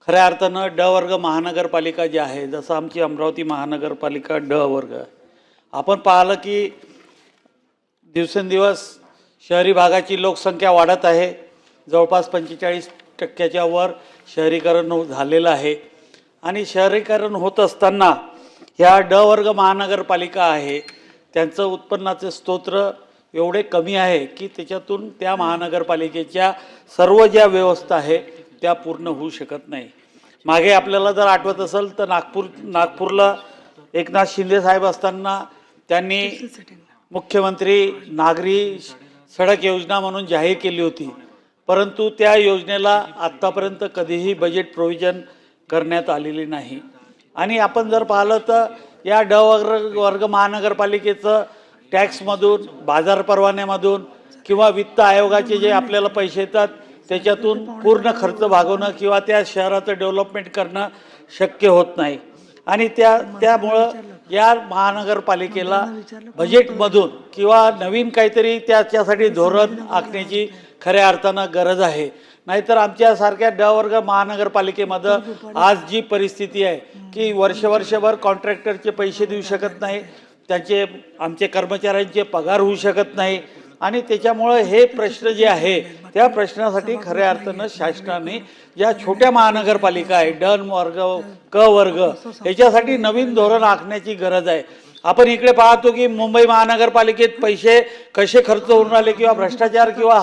खऱ्या अर्थानं ड वर्ग महानगरपालिका जी आहे, जसं आमची अमरावती महानगरपालिका ड वर्ग आहे. आपण पाहिलं की दिवसेंदिवस शहरी भागाची लोकसंख्या वाढत आहे. जवळपास 45% वर शहरीकरण झालेलं आहे. आणि शहरीकरण होत असताना ह्या ड वर्ग महानगरपालिका आहे त्यांचं उत्पन्नाचे स्तोत्र एवढे कमी आहे की त्याच्यातून त्या महानगरपालिकेच्या सर्व ज्या व्यवस्था आहे त्या पूर्ण होऊ शकत नाही. मागे आपल्याला जर आठवत असेल तर नागपूरला एकनाथ शिंदे साहेब असताना त्यांनी मुख्यमंत्री नागरी सडक योजना म्हणून जाहीर केली होती, परंतु त्या योजनेला आत्तापर्यंत कधीही बजेट प्रोव्हिजन करण्यात आलेली नाही. आणि आपण जर पाहिलं तर या ड वर्ग महानगरपालिकेचं टॅक्समधून, बाजार परवान्यामधून किंवा वित्त आयोगाचे जे आपल्याला पैसे येतात त्याच्यातून पूर्ण खर्च भागवणं किंवा त्या शहराचं डेव्हलपमेंट करणं शक्य होत नाही. आणि त्यामुळं या महानगरपालिकेला बजेटमधून किंवा नवीन काहीतरी त्याच्यासाठी धोरण आखण्याची खऱ्या अर्थानं गरज आहे. नाहीतर आमच्यासारख्या ड वर्ग महानगरपालिकेमध्ये आज जी परिस्थिती आहे की वर्षभर कॉन्ट्रॅक्टरचे पैसे देऊ शकत नाही, आमचे कर्मचाऱ्यांचे पगार होऊ शकत नाही. आणि त्याच्यामुळे हे प्रश्न जे आहे त्या प्रश्नासाठी खऱ्या अर्थानं शासनाने या छोट्या महानगरपालिका आहे ड वर्ग क वर्ग याच्यासाठी नवीन धोरण आखण्याची गरज आहे. आपण इकडे पाहतो की मुंबई महानगरपालिकेत पैसे कसे खर्च होऊन राहिले किंवा भ्रष्टाचार किंवा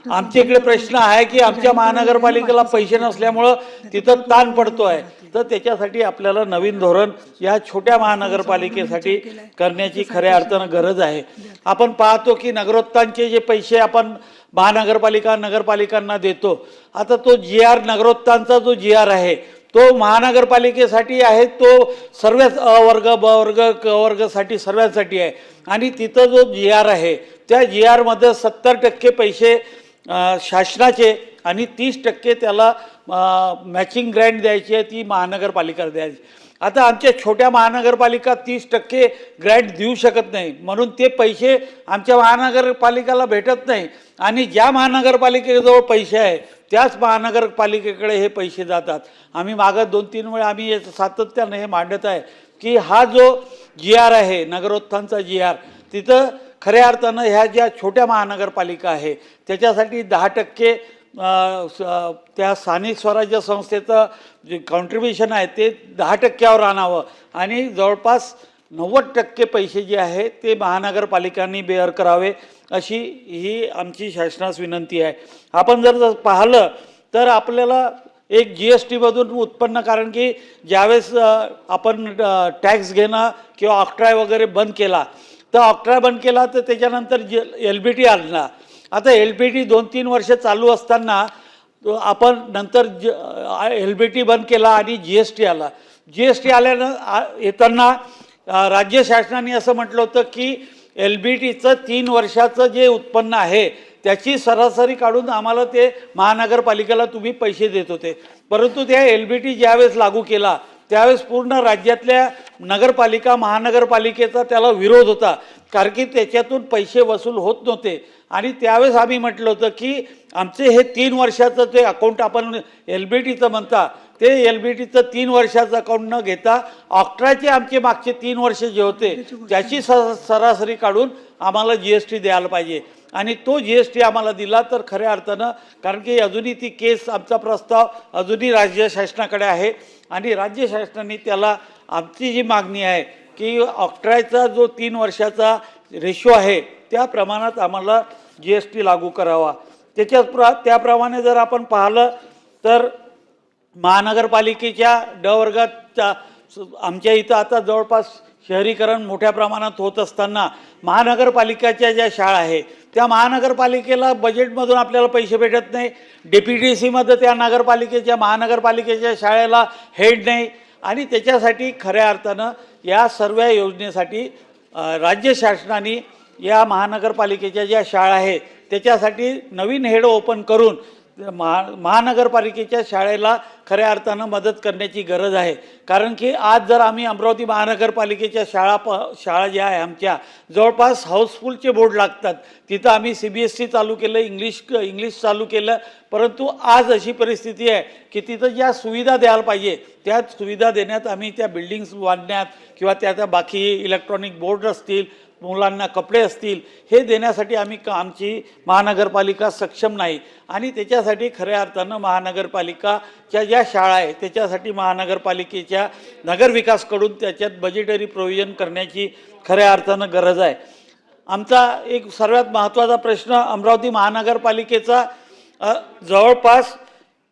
आमच्या इकडे प्रश्न आहे की आमच्या महानगरपालिकेला पैसे नसल्यामुळं तिथं ताण पडतो आहे. तर त्याच्यासाठी आपल्याला नवीन धोरण या छोट्या महानगरपालिकेसाठी करण्याची खऱ्या अर्थानं गरज आहे. आपण पाहतो की नगरोत्थानचे जे पैसे आपण नगरपालिकांना देतो, आता तो नगरोत्थानचा जो GR आहे तो महानगरपालिकेसाठी आहे, तो सर्वच अ वर्ग ब वर्ग क वर्गसाठी सर्वांसाठी आहे. आणि तिथं जो GR आहे त्या GR मध्ये 70% पैसे शासनाचे आणि 30% त्याला मॅचिंग ग्रँट द्यायची आहे, ती महानगरपालिका द्यायची. आता आमच्या छोट्या महानगरपालिका 30% ग्रँट देऊ शकत नाही, म्हणून ते पैसे आमच्या महानगरपालिकेला भेटत नाही. आणि ज्या महानगरपालिकेजवळ पैसे आहे त्याच महानगरपालिकेकडे हे पैसे जातात. आम्ही मागं 2-3 वेळा आम्ही सातत्याने हे मांडत आहे की हा जो GR आहे नगरोत्थानचा GR, तिथं खऱ्या अर्थानं ह्या ज्या छोट्या महानगरपालिका आहे त्याच्यासाठी 10% त्या स्थानिक स्वराज्य संस्थेचं जे कॉन्ट्रिब्युशन आहे ते 10%वर आणावं आणि जवळपास 90% पैसे जे आहे ते महानगरपालिकांनी बेअर करावे, अशी ही आमची शासनास विनंती आहे. आपण जर पाहिलं तर आपल्याला एक GSTमधून उत्पन्न, कारण की ज्यावेळेस आपण टॅक्स घेणं किंवा ऑक्ट्राय वगैरे बंद केला तर ऑक्ट्राय बंद केला तर त्याच्यानंतर LBT आणला. आता LBT 2-3 वर्ष चालू असताना आपण नंतर LBT बंद केला आणि GST आला. GST येताना राज्य शासनाने असं म्हटलं होतं की LBTचं 3 वर्षाचं जे उत्पन्न आहे त्याची सरासरी काढून आम्हाला ते महानगरपालिकेला तुम्ही पैसे देत होते. परंतु त्या LBT ज्यावेळेस लागू केला त्यावेळेस पूर्ण राज्यातल्या नगरपालिका महानगरपालिकेचा त्याला विरोध होता, कारण की त्याच्यातून पैसे वसूल होत नव्हते. आणि त्यावेळेस आम्ही म्हटलं होतं की आमचे हे 3 वर्षाचं ते अकाउंट आपण LBTचं म्हणता, ते LBTचं 3 वर्षाचं अकाउंट न घेता ऑक्ट्राचे आमचे मागचे 3 वर्ष जे होते त्याची सरासरी काढून आम्हाला GST द्यायला पाहिजे. आणि तो GST आम्हाला दिला तर खऱ्या अर्थानं, कारण की अजूनही ती केस, आमचा प्रस्ताव अजूनही राज्य शासनाकडे आहे आणि राज्य शासनाने त्याला आमची जी मागणी आहे की ऑक्ट्राचा जो 3 वर्षाचा रेशो आहे त्या प्रमाणात आम्हाला GST लागू करावा. त्याप्रमाणे जर आपण पाहिलं तर महानगरपालिकेच्या ड वर्गाच्या आमच्या इथं आता जवळपास शहरीकरण मोठ्या प्रमाणात होत असताना महानगरपालिकेच्या ज्या शाळा आहे त्या महानगरपालिकेला बजेटमधून आपल्याला पैसे भेटत नाही. DPTCमध्ये त्या महानगरपालिकेच्या शाळेला हेड नाही. आणि त्याच्यासाठी खऱ्या अर्थानं या सर्व योजनेसाठी राज्य शासनाने या महानगरपालिकेच्या ज्या शाळा आहेत त्याच्यासाठी नवीन हेड ओपन करून महानगरपालिकेच्या शाळेला खऱ्या अर्थानं मदत करण्याची गरज आहे. कारण की आज जर आम्ही अमरावती महानगरपालिकेच्या शाळा ज्या आहे आमच्या जवळपास हाऊसफुलचे बोर्ड लागतात. तिथं आम्ही CBSE चालू केलं, इंग्लिश चालू केलं, परंतु आज अशी परिस्थिती आहे की तिथं ज्या सुविधा द्यायला पाहिजे त्या सुविधा देण्यात, आम्ही त्या बिल्डिंग्स बांधण्यात किंवा त्या बाकी इलेक्ट्रॉनिक बोर्ड असतील, मुलांना कपडे असतील, हे देण्यासाठी आमची महानगरपालिका सक्षम नाही. आणि त्याच्यासाठी खऱ्या अर्थानं महानगरपालिकाच्या ज्या शाळा आहे त्याच्यासाठी महानगरपालिकेच्या नगरविकासकडून त्याच्यात बजेटरी प्रोव्हिजन करण्याची खऱ्या अर्थानं गरज आहे. आमचा एक सर्वात महत्त्वाचा प्रश्न अमरावती महानगरपालिकेचा जवळपास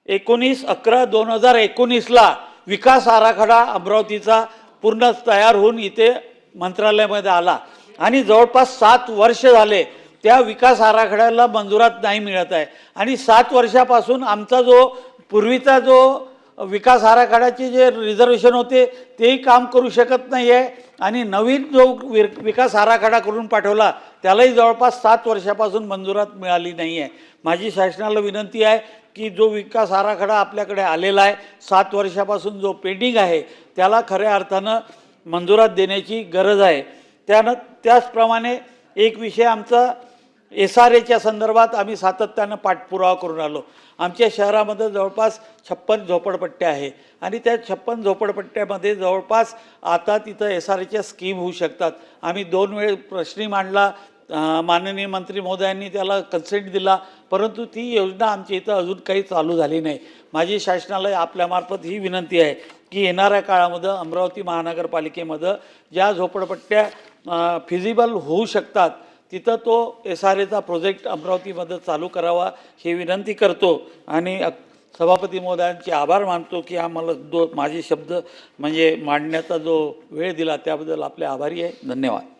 19/11/2019ला विकास आराखडा अमरावतीचा पूर्ण तयार होऊन इथे मंत्रालयामध्ये आला आणि जवळपास 7 वर्ष झाले त्या विकास आराखड्याला मंजुरात नाही मिळत आहे. आणि 7 वर्षापासून आमचा जो पूर्वीचा जो विकास आराखड्याचे जे रिझर्वेशन होते तेही काम करू शकत नाही आहे आणि नवीन जो विकास आराखडा करून पाठवला त्यालाही जवळपास 7 वर्षापासून मंजुरात मिळाली नाही आहे. माझी शासनाला विनंती आहे की जो विकास आराखडा आपल्याकडे आलेला आहे 7 वर्षापासून जो पेंडिंग आहे त्याला खऱ्या अर्थानं मंजुरात देण्याची गरज आहे. त्याचप्रमाणे एक विषय आमचा SRAच्या संदर्भात आम्ही सातत्यानं पाठपुरावा करून आलो. आमच्या शहरामध्ये जवळपास 56 झोपडपट्ट्या आहे आणि त्या 56 झोपडपट्ट्यामध्ये जवळपास आता तिथं SRAच्या स्कीम होऊ शकतात. आम्ही 2 वेळ प्रश्न मांडला, माननीय मंत्री महोदयांनी त्याला कन्सेंट दिला, परंतु ती योजना आमच्या इथं अजून काही चालू झाली नाही. माझी शासनाला आपल्यामार्फत ही विनंती आहे की येणाऱ्या काळामध्ये अमरावती महानगरपालिकेमध्ये ज्या झोपडपट्ट्या फिजिबल होऊ शकतात तिथं तो SRAचा प्रोजेक्ट अमरावतीमध्ये चालू करावा ही विनंती करतो. आणि सभापती महोदयांचे आभार मानतो की आम्हाला माझे शब्द म्हणजे मांडण्याचा जो वेळ दिला त्याबद्दल आपले आभारी आहे. धन्यवाद.